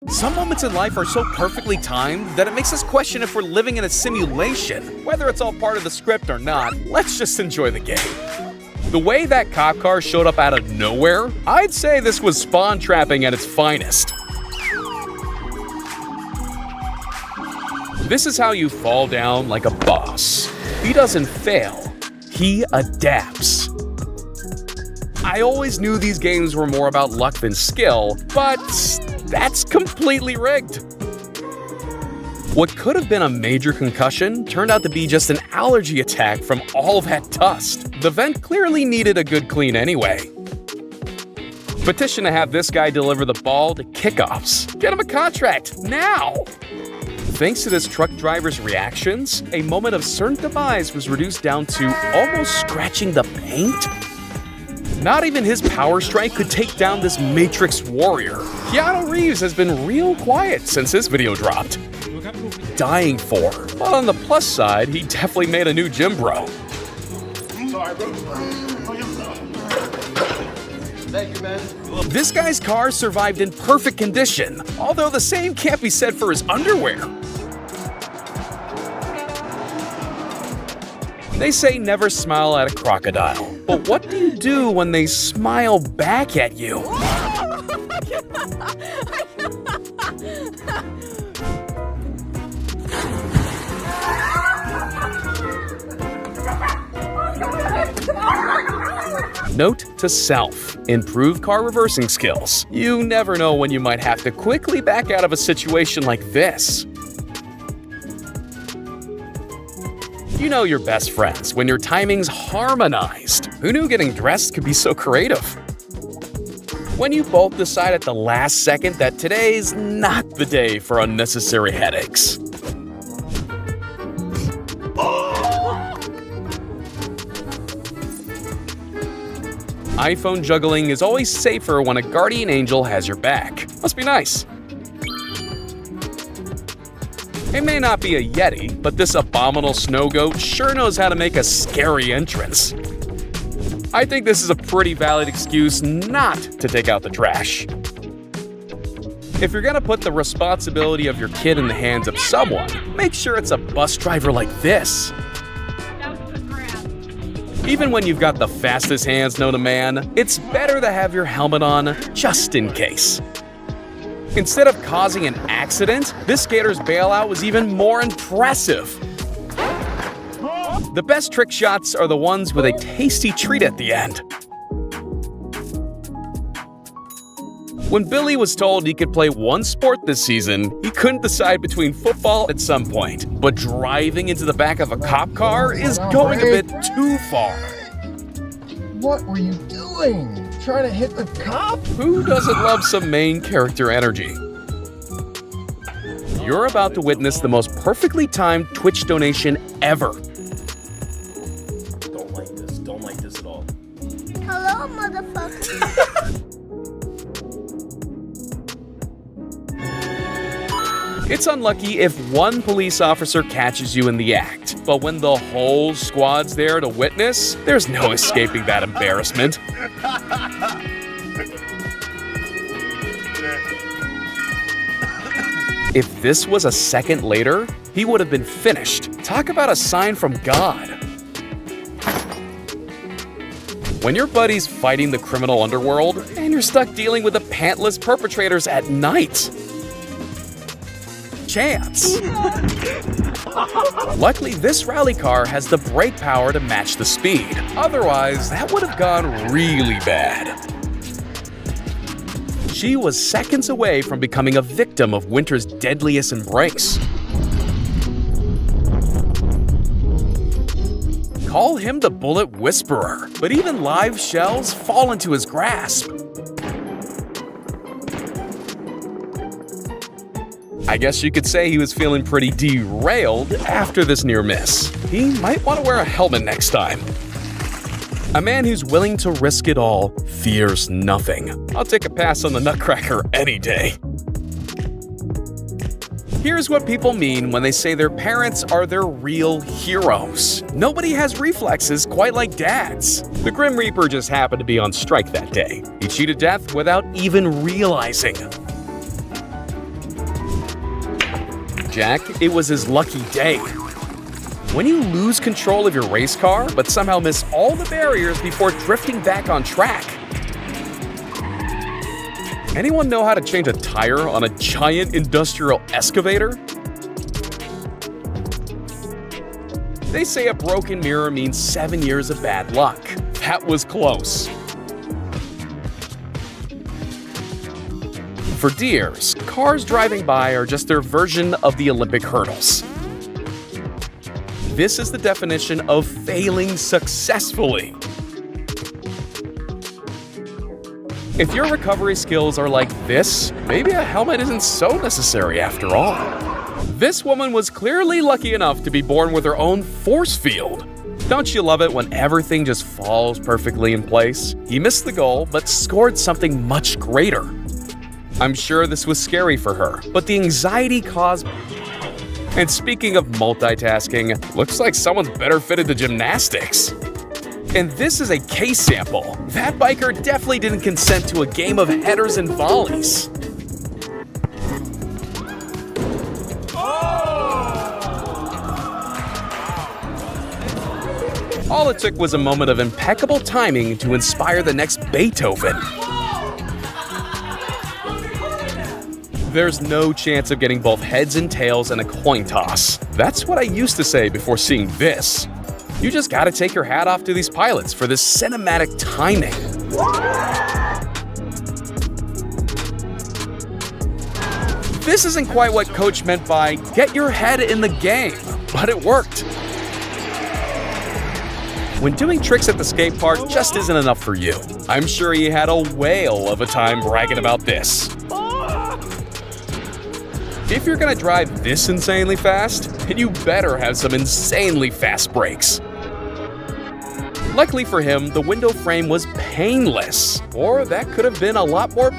Some moments in life are so perfectly timed that it makes us question if we're living in a simulation. Whether it's all part of the script or not, let's just enjoy the game. The way that cop car showed up out of nowhere, I'd say this was spawn trapping at its finest. This is how you fall down like a boss. He doesn't fail, he adapts. I always knew these games were more about luck than skill, but that's completely rigged. What could have been a major concussion turned out to be just an allergy attack from all that dust. The vent clearly needed a good clean anyway. Petition to have this guy deliver the ball to kickoffs. Get him a contract, now! Thanks to this truck driver's reactions, a moment of certain demise was reduced down to almost scratching the paint. Not even his power strike could take down this Matrix warrior. Keanu Reeves has been real quiet since this video dropped. Dying for. But on the plus side, he definitely made a new gym bro. Sorry, bro. Thank you, man. This guy's car survived in perfect condition, although the same can't be said for his underwear. They say never smile at a crocodile, but what do you do when they smile back at you? Note to self: improve car reversing skills. You never know when you might have to quickly back out of a situation like this. You know your best friends when your timing's harmonized. Who knew getting dressed could be so creative? When you both decide at the last second that today's not the day for unnecessary headaches. iPhone juggling is always safer when a guardian angel has your back. Must be nice. It may not be a Yeti, but this abominable snow goat sure knows how to make a scary entrance. I think this is a pretty valid excuse not to take out the trash. If you're gonna put the responsibility of your kid in the hands of someone, make sure it's a bus driver like this. Even when you've got the fastest hands known to man, it's better to have your helmet on just in case. Instead of causing an accident, this skater's bailout was even more impressive. The best trick shots are the ones with a tasty treat at the end. When Billy was told he could play one sport this season, he couldn't decide between football at some point. But driving into the back of a cop car is going a bit too far. What were you doing? Trying to hit the cop? Who doesn't love some main character energy? You're about to witness the most perfectly timed Twitch donation ever. Don't like this at all. Hello, motherfucker. It's unlucky if one police officer catches you in the act, but when the whole squad's there to witness, there's no escaping that embarrassment. If this was a second later, he would have been finished. Talk about a sign from God. When your buddy's fighting the criminal underworld, and you're stuck dealing with the pantless perpetrators at night. Chance. Luckily, this rally car has the brake power to match the speed. Otherwise, that would have gone really bad. She was seconds away from becoming a victim of winter's deadliest embrace. Call him the bullet whisperer, but even live shells fall into his grasp. I guess you could say he was feeling pretty derailed after this near miss. He might want to wear a helmet next time. A man who's willing to risk it all fears nothing. I'll take a pass on the Nutcracker any day. Here's what people mean when they say their parents are their real heroes. Nobody has reflexes quite like dads. The Grim Reaper just happened to be on strike that day. He cheated death without even realizing. Jack, it was his lucky day. When you lose control of your race car, but somehow miss all the barriers before drifting back on track. Anyone know how to change a tire on a giant industrial excavator? They say a broken mirror means 7 years of bad luck. That was close. For deers, cars driving by are just their version of the Olympic hurdles. This is the definition of failing successfully. If your recovery skills are like this, maybe a helmet isn't so necessary after all. This woman was clearly lucky enough to be born with her own force field. Don't you love it when everything just falls perfectly in place? He missed the goal, but scored something much greater. I'm sure this was scary for her, but the anxiety caused... And speaking of multitasking, looks like someone's better fitted to gymnastics. And this is a case sample. That biker definitely didn't consent to a game of headers and volleys. All it took was a moment of impeccable timing to inspire the next Beethoven. There's no chance of getting both heads and tails in a coin toss. That's what I used to say before seeing this. You just gotta take your hat off to these pilots for this cinematic timing. This isn't quite what Coach meant by get your head in the game, but it worked. When doing tricks at the skate park just isn't enough for you, I'm sure he had a whale of a time bragging about this. If you're gonna drive this insanely fast, then you better have some insanely fast brakes. Luckily for him, the window frame was painless, or that could have been a lot more